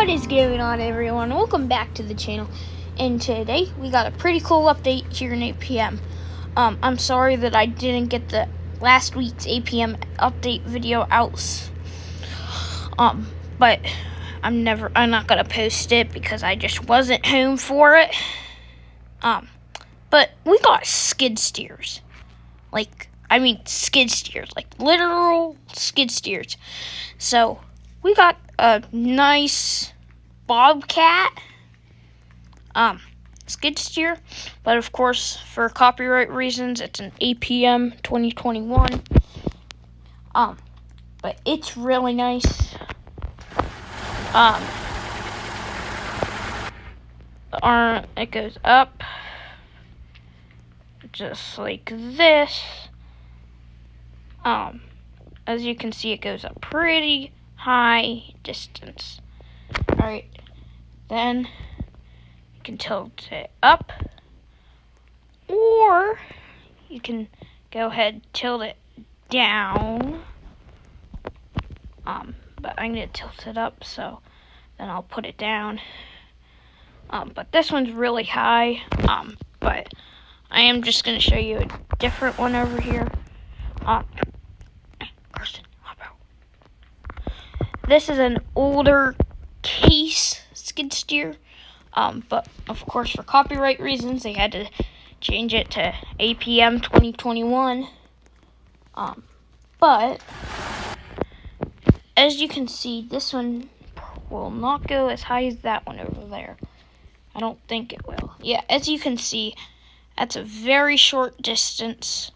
What is going on, everyone? Welcome back to the channel. And today we got a pretty cool update here in APM. I'm sorry that I didn't get the last week's APM update video out. But I'm not gonna post it because I just wasn't home for it. But we got skid steers. Skid steers, like literal skid steers. So we got a nice Bobcat skid steer, but of course for copyright reasons it's an APM 2021. But it's really nice. The arm, it goes up just like this. As you can see, it goes up pretty high distance. Alright, then you can tilt it up, or you can go ahead and tilt it down. But I'm gonna tilt it up, so then I'll put it down. But this one's really high. But I am just gonna show you a different one over here. Carson, hop out. This is an older Case skid steer, but of course for copyright reasons they had to change it to APM 2021. But as you can see, this one will not go as high as that one over there. I don't think it will. Yeah, as you can see, that's a very short distance.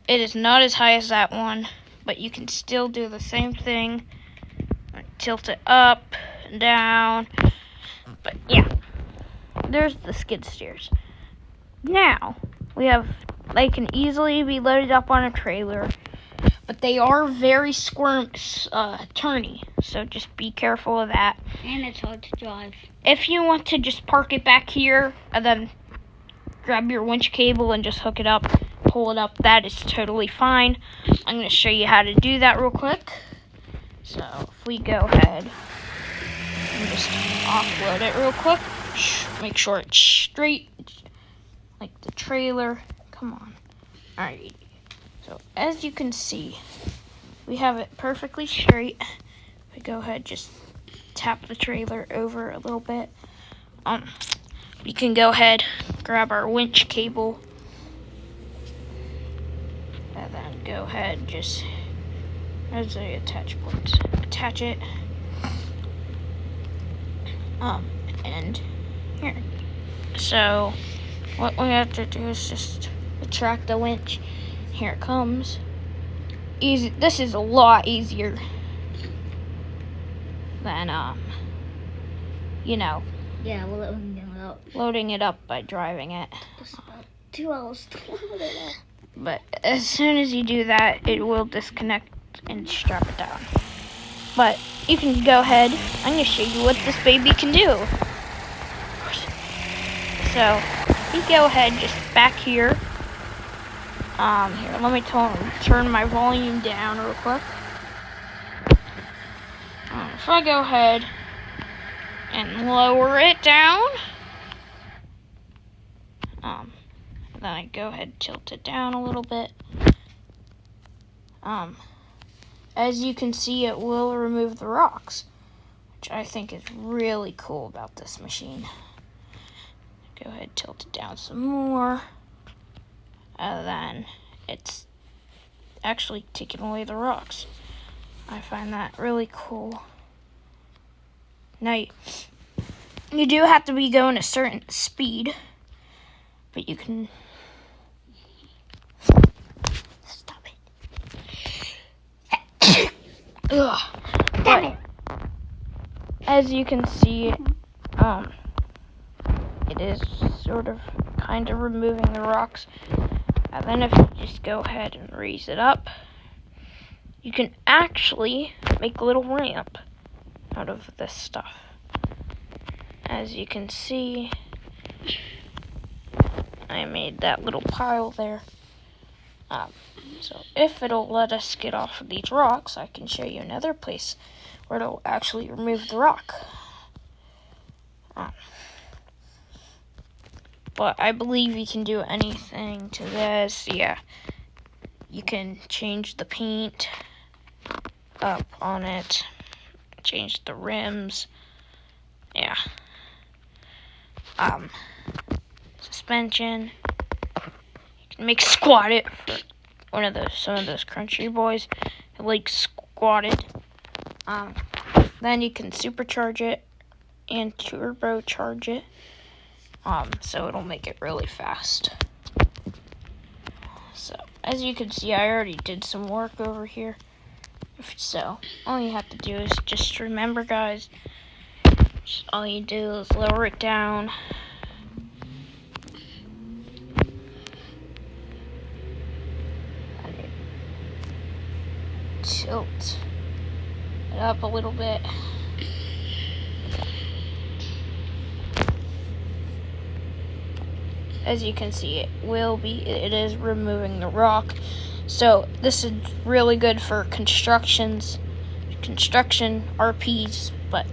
It is not as high as that one, but you can still do the same thing. Tilt it up and down. But yeah, there's the skid steers. Now, they can easily be loaded up on a trailer, but they are very turny, so just be careful of that. And it's hard to drive. If you want to just park it back here and then grab your winch cable and just hook it up, pull it up, that is totally fine. I'm going to show you how to do that real quick. So if we go ahead and just offload it real quick, make sure it's straight, like the trailer. Come on. Alright. So as you can see, we have it perfectly straight. If we go ahead, just tap the trailer over a little bit. We can go ahead, grab our winch cable, and then go ahead, just as the attach points, attach it. And here. So what we have to do is just retract the winch. Here it comes. Easy. This is a lot easier than Yeah, loading it up by driving it. It's about 2 hours to load it up. But as soon as you do that, it will disconnect and strap it down. But you can go ahead. I'm going to show you what this baby can do. So you go ahead, just back here. Here, let me turn my volume down real quick. If I go ahead and lower it down, then I go ahead and tilt it down a little bit. As you can see, it will remove the rocks, which I think is really cool about this machine. Go ahead, tilt it down some more, and then it's actually taking away the rocks. I find that really cool. Now, you do have to be going a certain speed, but you can... Stop it. But as you can see, it is sort of kind of removing the rocks. And then if you just go ahead and raise it up, you can actually make a little ramp out of this stuff. As you can see, I made that little pile there. So if it'll let us get off of these rocks, I can show you another place where it'll actually remove the rock. But I believe you can do anything to this. Yeah, you can change the paint up on it, change the rims. Yeah. Suspension. You can make squat it for some of those country boys who like squatted. Then you can supercharge it and turbocharge it. So it'll make it really fast. So as you can see, I already did some work over here. So all you have to do is just remember, guys. All you do is lower it down. And tilt it up a little bit. As you can see, it is removing the rock. So this is really good for construction RPs, but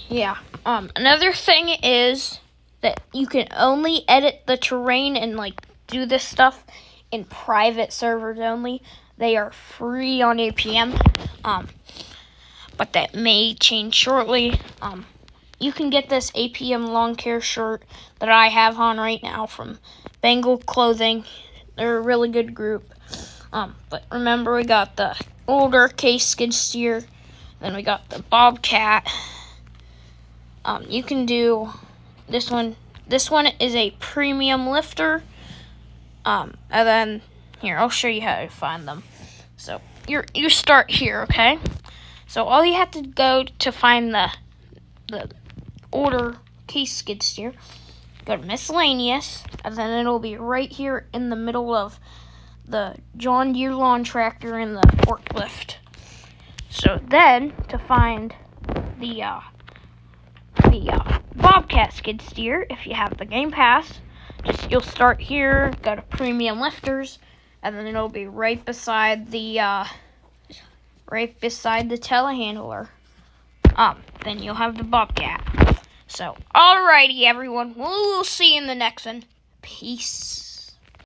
yeah. Another thing is that you can only edit the terrain and like do this stuff in private servers only. They are free on APM, but that may change shortly. You can get this APM lawn care shirt that I have on right now from Bengal Clothing. They're a really good group. But remember, we got the older Case skid steer. Then we got the Bobcat. You can do this one. This one is a premium lifter. And then here, I'll show you how to find them. So you start here, okay? So all you have to go to find the older Case skid steer, go to miscellaneous, and then it'll be right here in the middle of the John Deere lawn tractor and the forklift. So then to find the Bobcat skid steer, if you have the Game Pass, you'll start here, go to premium lifters, and then it'll be right beside the telehandler. Then you'll have the Bobcat. So, alrighty, everyone. We'll see you in the next one. Peace.